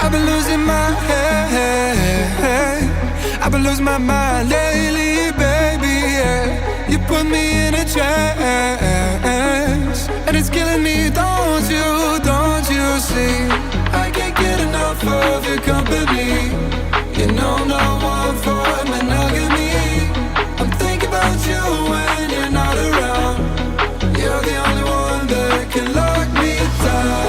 I've been losing my head. I've been losing my mind lately, baby, yeah. You put me in a trance, and it's killing me, don't you see? I can't get enough of your company. You know no one for monogamy. I'm thinking about you when you're not around. You're the only one that can lock me down.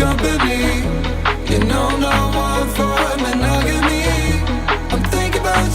company. You know no one for monogamy. I'm thinking about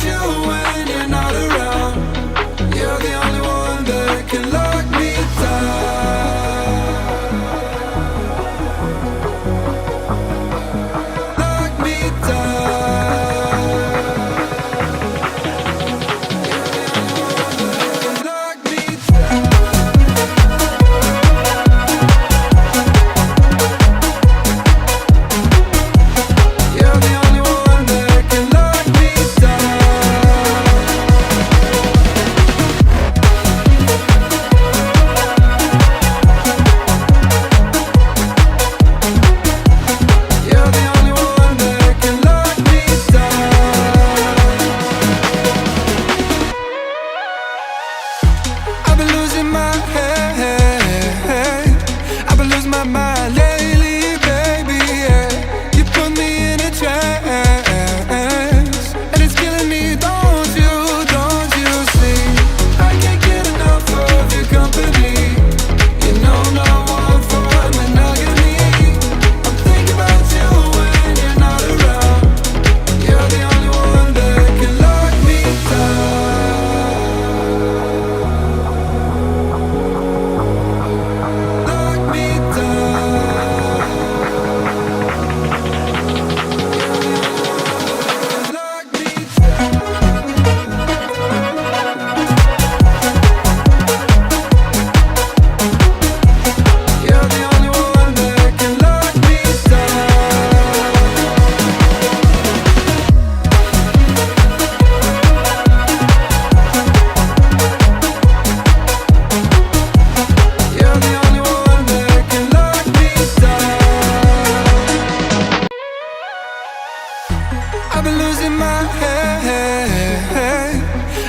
been losing my head.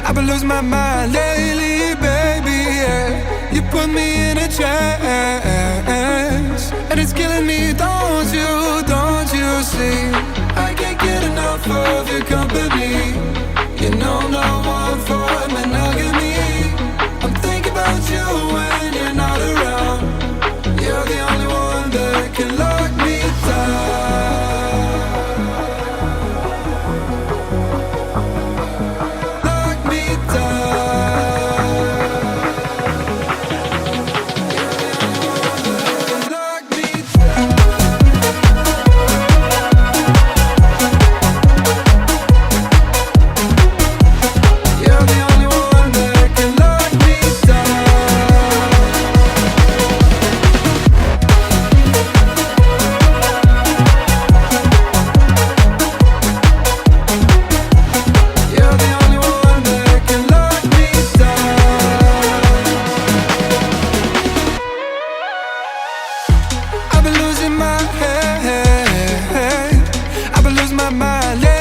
I've been losing my mind lately, baby, yeah. You put me in a trance, and it's killing me, don't you see? I can't get enough of your company. You know no one for monogamy. I'm thinking about you when you're not around. You're the only one that can lock me down. Lock me down. Lock me down. You're the only one that can lock me down. You're the only one that can lock me down. I've been losing my head. I've been losing my mind.